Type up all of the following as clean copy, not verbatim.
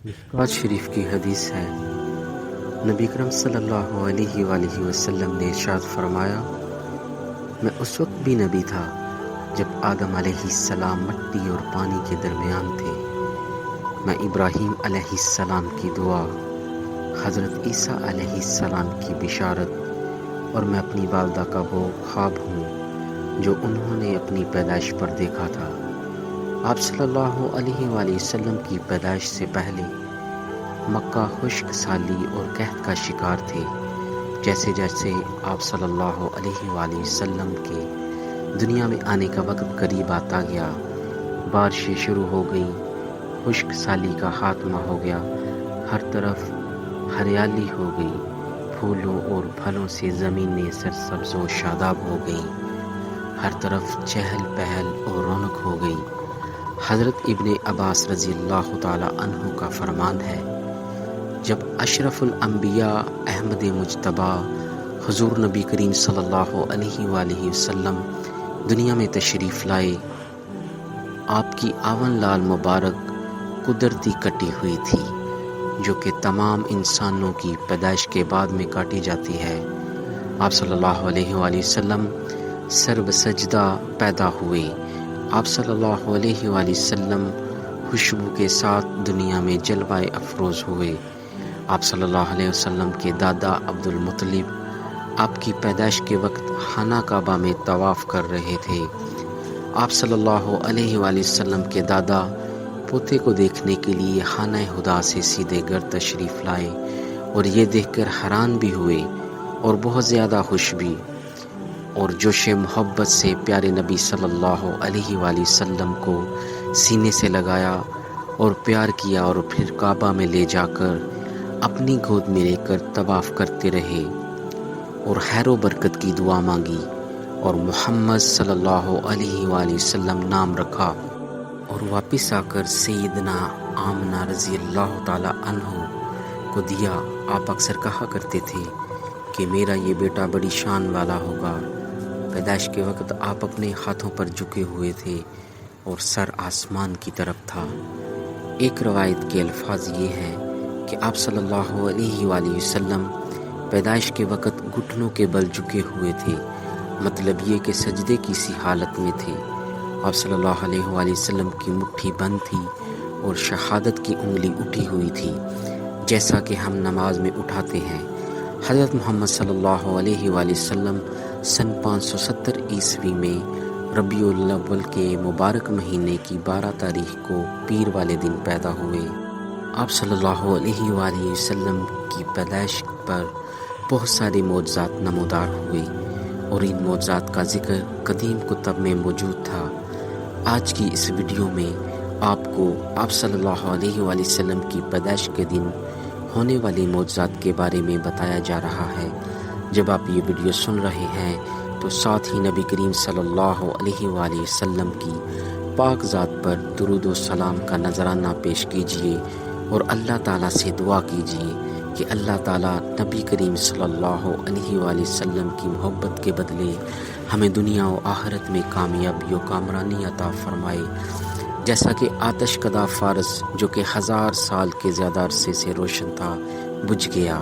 مشکوٰۃ شریف کی حدیث ہے، نبی اکرم صلی اللہ علیہ وآلہ وسلم نے ارشاد فرمایا، میں اس وقت بھی نبی تھا جب آدم علیہ السلام مٹی اور پانی کے درمیان تھے، میں ابراہیم علیہ السلام کی دعا، حضرت عیسیٰ علیہ السلام کی بشارت اور میں اپنی والدہ کا وہ خواب ہوں جو انہوں نے اپنی پیدائش پر دیکھا تھا۔ آپ صلی اللہ علیہ وآلہ وسلم کی پیدائش سے پہلے مکہ خشک سالی اور قحط کا شکار تھے۔ جیسے جیسے آپ صلی اللہ علیہ وآلہ وسلم کے دنیا میں آنے کا وقت قریب آتا گیا، بارشیں شروع ہو گئیں، خشک سالی کا خاتمہ ہو گیا، ہر طرف ہریالی ہو گئی، پھولوں اور پھلوں سے زمینیں سرسبز و شاداب ہو گئیں، ہر طرف چہل پہل اور رونق ہو گئی۔ حضرت ابن عباس رضی اللہ تعالی عنہ کا فرمان ہے، جب اشرف الانبیاء احمد مجتبیٰ حضور نبی کریم صلی اللہ علیہ وآلہ وسلم دنیا میں تشریف لائے، آپ کی آون لال مبارک قدرتی کٹی ہوئی تھی، جو کہ تمام انسانوں کی پیدائش کے بعد میں کاٹی جاتی ہے۔ آپ صلی اللہ علیہ وآلہ وسلم سرب سجدہ پیدا ہوئے۔ آپ صلی اللہ علیہ وآلہ وسلم خوشبو کے ساتھ دنیا میں جلوہ افروز ہوئے۔ آپ صلی اللہ علیہ وسلم کے دادا عبد المطلب آپ کی پیدائش کے وقت خانہ کعبہ میں طواف کر رہے تھے۔ آپ صلی اللہ علیہ وآلہ وسلم کے دادا پوتے کو دیکھنے کے لیے خانہ خدا سے سیدھے گھر تشریف لائے اور یہ دیکھ کر حیران بھی ہوئے اور بہت زیادہ خوش بھی، اور جوش محبت سے پیارے نبی صلی اللہ علیہ وآلہ وسلم کو سینے سے لگایا اور پیار کیا، اور پھر کعبہ میں لے جا کر اپنی گود میں لے کر طواف کرتے رہے اور خیر و برکت کی دعا مانگی، اور محمد صلی اللہ علیہ وآلہ وسلم نام رکھا، اور واپس آ کر سیدنا آمنہ رضی اللہ تعالی عنہ کو دیا۔ آپ اکثر کہا کرتے تھے کہ میرا یہ بیٹا بڑی شان والا ہوگا۔ پیدائش کے وقت آپ اپنے ہاتھوں پر جھکے ہوئے تھے اور سر آسمان کی طرف تھا۔ ایک روایت کے الفاظ یہ ہیں کہ آپ صلی اللہ علیہ وآلہ وسلم پیدائش کے وقت گھٹنوں کے بل جھکے ہوئے تھے، مطلب یہ کہ سجدے کی سی حالت میں تھے۔ آپ صلی اللہ علیہ وآلہ وسلم کی مٹھی بند تھی اور شہادت کی انگلی اٹھی ہوئی تھی، جیسا کہ ہم نماز میں اٹھاتے ہیں۔ حضرت محمد صلی اللہ علیہ وآلہ وسلم سن 570 عیسوی میں ربیع الاول کے مبارک مہینے کی 12 تاریخ کو پیر والے دن پیدا ہوئے۔ آپ صلی اللہ علیہ وآلہ وسلم کی پیدائش پر بہت سارے معجزات نمودار ہوئے، اور ان معجزات کا ذکر قدیم کتب میں موجود تھا۔ آج کی اس ویڈیو میں آپ کو آپ صلی اللہ علیہ وآلہ وسلم کی پیدائش کے دن ہونے والے معجزات کے بارے میں بتایا جا رہا ہے۔ جب آپ یہ ویڈیو سن رہے ہیں تو ساتھ ہی نبی کریم صلی اللہ علیہ وآلہ وسلم کی پاک ذات پر درود و سلام کا نذرانہ پیش کیجیے اور اللہ تعالیٰ سے دعا کیجیے کہ اللہ تعالیٰ نبی کریم صلی اللہ علیہ وآلہ وسلم کی محبت کے بدلے ہمیں دنیا و آخرت میں کامیابی و کامرانی عطا فرمائے۔ جیسا کہ آتش کدہ فارس جو کہ 1000 سال کے زیادہ عرصے سے روشن تھا، بجھ گیا۔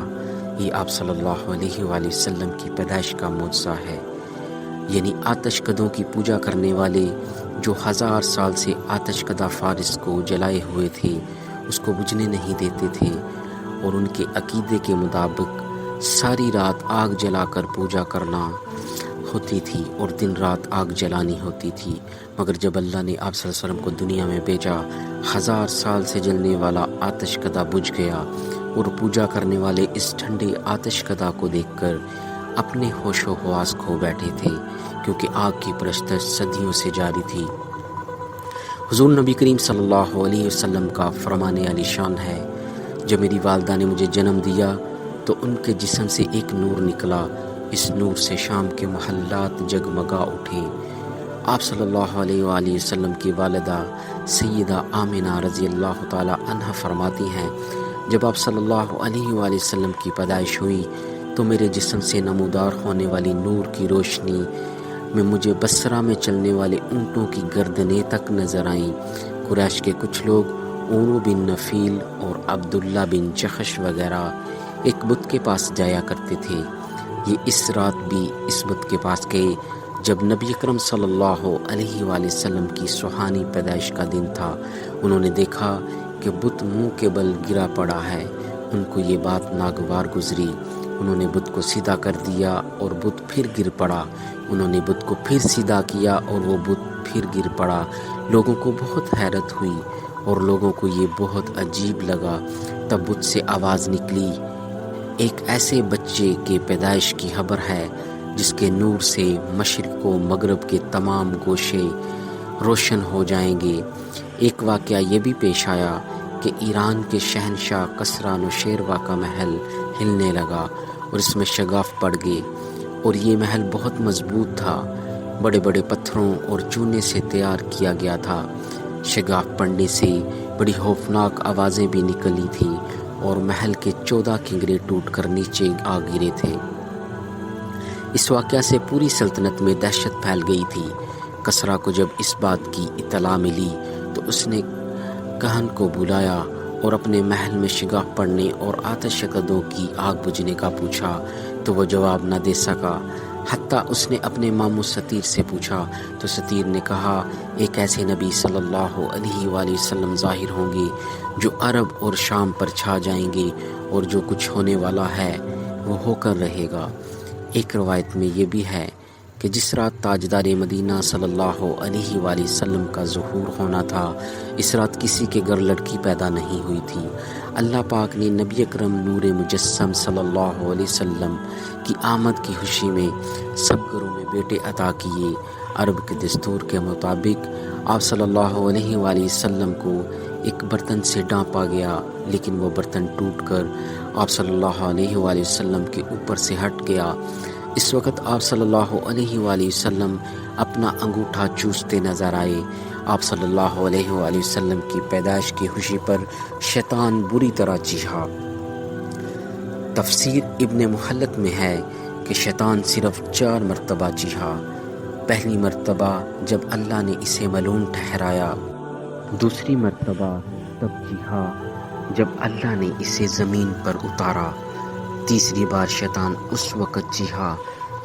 یہ آپ صلی اللہ علیہ وآلہ وسلم کی پیدائش کا معجزہ ہے، یعنی آتش کدوں کی پوجا کرنے والے جو 1000 سال سے آتش کدہ فارس کو جلائے ہوئے تھے، اس کو بجھنے نہیں دیتے تھے، اور ان کے عقیدے کے مطابق ساری رات آگ جلا کر پوجا کرنا ہوتی تھی اور دن رات آگ جلانی ہوتی تھی۔ مگر جب اللہ نے آپ صلی اللہ علیہ وسلم کو دنیا میں بھیجا، 1000 سال سے جلنے والا آتش کدہ بجھ گیا، اور پوجا کرنے والے اس ٹھنڈے آتش کدہ کو دیکھ کر اپنے ہوش و حواس کھو بیٹھے تھے، کیونکہ آگ کی پرستش صدیوں سے جاری تھی۔ حضور نبی کریم صلی اللہ علیہ وسلم کا فرمان علی شان ہے، جب میری والدہ نے مجھے جنم دیا تو ان کے جسم سے ایک نور نکلا، اس نور سے شام کے محلات جگمگا اٹھے۔ آپ صلی اللہ علیہ وآلہ وسلم کی والدہ سیدہ آمنہ رضی اللہ تعالی عنہ فرماتی ہیں، جب آپ صلی اللہ علیہ وآلہ وسلم کی پیدائش ہوئی تو میرے جسم سے نمودار ہونے والی نور کی روشنی میں مجھے بصرہ میں چلنے والے اونٹوں کی گردنیں تک نظر آئیں۔ قریش کے کچھ لوگ اونو بن نفیل اور عبداللہ بن جخش وغیرہ ایک بت کے پاس جایا کرتے تھے۔ یہ اس رات بھی اس بت کے پاس گئے جب نبی اکرم صلی اللہ علیہ وآلہ وسلم کی سبحانی پیدائش کا دن تھا۔ انہوں نے دیکھا کہ بت منہ کے بل گرا پڑا ہے۔ ان کو یہ بات ناگوار گزری۔ انہوں نے بت کو سیدھا کر دیا اور بت پھر گر پڑا۔ انہوں نے بت کو پھر سیدھا کیا اور وہ بت پھر گر پڑا۔ لوگوں کو بہت حیرت ہوئی اور لوگوں کو یہ بہت عجیب لگا۔ تب بت سے آواز نکلی، ایک ایسے بچے کے پیدائش کی خبر ہے جس کے نور سے مشرق و مغرب کے تمام گوشے روشن ہو جائیں گے۔ ایک واقعہ یہ بھی پیش آیا کہ ایران کے شہنشاہ کسریٰ نوشیروان کا محل ہلنے لگا اور اس میں شگاف پڑ گئے، اور یہ محل بہت مضبوط تھا، بڑے بڑے پتھروں اور چونے سے تیار کیا گیا تھا۔ شگاف پڑنے سے بڑی خوفناک آوازیں بھی نکلی تھیں اور محل کے 14 کنگرے ٹوٹ کر نیچے آ گرے تھے۔ اس واقعہ سے پوری سلطنت میں دہشت پھیل گئی تھی۔ کسریٰ کو جب اس بات کی اطلاع ملی تو اس نے کہن کو بلایا اور اپنے محل میں شگاف پڑنے اور آتش کدوں کی آگ بجھنے کا پوچھا تو وہ جواب نہ دے سکا۔ حتیٰ اس نے اپنے ماموں ستیر سے پوچھا تو ستیر نے کہا، ایک ایسے نبی صلی اللہ علیہ وآلہ وسلم ظاہر ہوں گے جو عرب اور شام پر چھا جائیں گے، اور جو کچھ ہونے والا ہے وہ ہو کر رہے گا۔ ایک روایت میں یہ بھی ہے کہ جس رات تاجدار مدینہ صلی اللہ علیہ وآلہ وسلم کا ظہور ہونا تھا، اس رات کسی کے گھر لڑکی پیدا نہیں ہوئی تھی۔ اللہ پاک نے نبی اکرم نور مجسم صلی اللہ علیہ وسلم کی آمد کی خوشی میں سب گھروں میں بیٹے عطا کیے۔ عرب کے دستور کے مطابق آپ صلی اللہ علیہ وآلہ وسلم کو ایک برتن سے ڈانپا گیا، لیکن وہ برتن ٹوٹ کر آپ صلی اللہ علیہ وآلہ وسلم کے اوپر سے ہٹ گیا۔ اس وقت آپ صلی اللہ علیہ وآلہ وسلم اپنا انگوٹھا چوستے نظر آئے۔ آپ صلی اللہ علیہ وآلہ وسلم کی پیدائش کی خوشی پر شیطان بری طرح چیخا۔ تفسیر ابن محلت میں ہے کہ شیطان صرف 4 مرتبہ چیخا۔ پہلی مرتبہ جب اللہ نے اسے ملعون ٹھہرایا، دوسری مرتبہ تب چیخا جب اللہ نے اسے زمین پر اتارا، تیسری بار شیطان اس وقت چیخا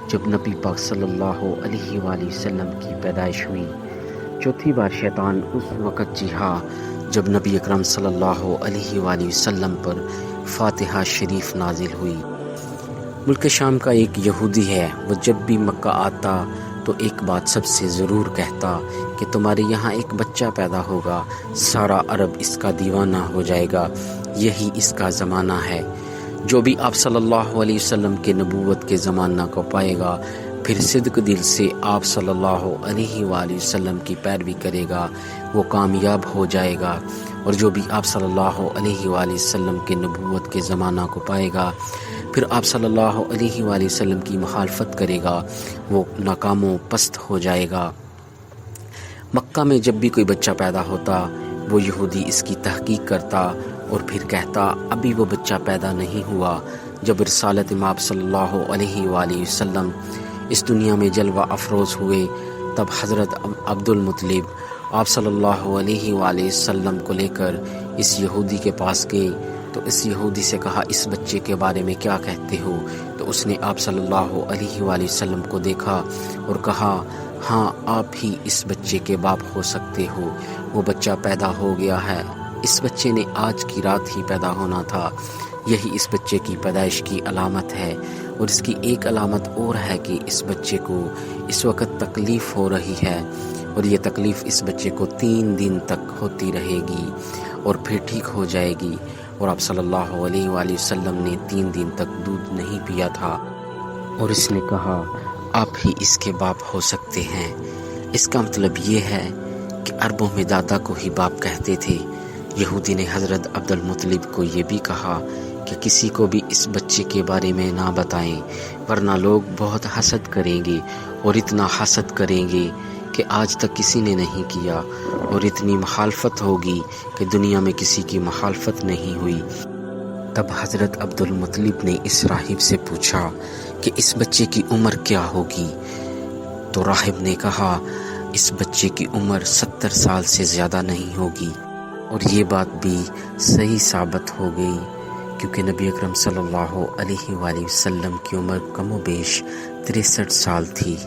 جب نبی پاک صلی اللہ علیہ وآلہ وسلم کی پیدائش ہوئی، چوتھی بار شیطان اس وقت چیخا جب نبی اکرم صلی اللہ علیہ وآلہ وسلم پر فاتحہ شریف نازل ہوئی۔ ملک شام کا ایک یہودی ہے، وہ جب بھی مکہ آتا تو ایک بات سب سے ضرور کہتا کہ تمہارے یہاں ایک بچہ پیدا ہوگا، سارا عرب اس کا دیوانہ ہو جائے گا، یہی اس کا زمانہ ہے۔ جو بھی آپ صلی اللہ علیہ وسلم کے نبوت کے زمانہ کو پائے گا، پھر صدق دل سے آپ صلی اللہ علیہ وآلہ وسلم کی پیروی کرے گا، وہ کامیاب ہو جائے گا، اور جو بھی آپ صلی اللہ علیہ وآلہ وسلم کے نبوت کے زمانہ کو پائے گا، پھر آپ صلی اللہ علیہ وآلہ وسلم کی مخالفت کرے گا، وہ ناکام و پست ہو جائے گا۔ مکہ میں جب بھی کوئی بچہ پیدا ہوتا، وہ یہودی اس کی تحقیق کرتا اور پھر کہتا ابھی وہ بچہ پیدا نہیں ہوا۔ جب رسالت مآب صلی اللہ علیہ وآلہ وسلم اس دنیا میں جلوہ افروز ہوئے، تب حضرت عبد المطلب آپ صلی اللہ علیہ وآلہ وسلم کو لے کر اس یہودی کے پاس گئے تو اس یہودی سے کہا، اس بچے کے بارے میں کیا کہتے ہو؟ تو اس نے آپ صلی اللہ علیہ وآلہ وسلم کو دیکھا اور کہا، ہاں آپ ہی اس بچے کے باپ ہو سکتے ہو، وہ بچہ پیدا ہو گیا ہے۔ اس بچے نے آج کی رات ہی پیدا ہونا تھا، یہی اس بچے کی پیدائش کی علامت ہے، اور اس کی ایک علامت اور ہے کہ اس بچے کو اس وقت تکلیف ہو رہی ہے، اور یہ تکلیف اس بچے کو 3 دن تک ہوتی رہے گی اور پھر ٹھیک ہو جائے گی۔ اور آپ صلی اللہ علیہ وآلہ وسلم نے 3 دن تک دودھ نہیں پیا تھا، اور اس نے کہا آپ ہی اس کے باپ ہو سکتے ہیں۔ اس کا مطلب یہ ہے کہ عربوں میں دادا کو ہی باپ کہتے تھے۔ یہودی نے حضرت عبد المطلب کو یہ بھی کہا کہ کسی کو بھی اس بچے کے بارے میں نہ بتائیں، ورنہ لوگ بہت حسد کریں گے، اور اتنا حسد کریں گے کہ آج تک کسی نے نہیں کیا، اور اتنی مخالفت ہوگی کہ دنیا میں کسی کی مخالفت نہیں ہوئی۔ تب حضرت عبد المطلب نے اس راہب سے پوچھا کہ اس بچے کی عمر کیا ہوگی؟ تو راہب نے کہا، اس بچے کی عمر 70 سال سے زیادہ نہیں ہوگی۔ اور یہ بات بھی صحیح ثابت ہو گئی، کیونکہ نبی اکرم صلی اللہ علیہ وآلہ وسلم کی عمر کم و بیش 63 سال تھی۔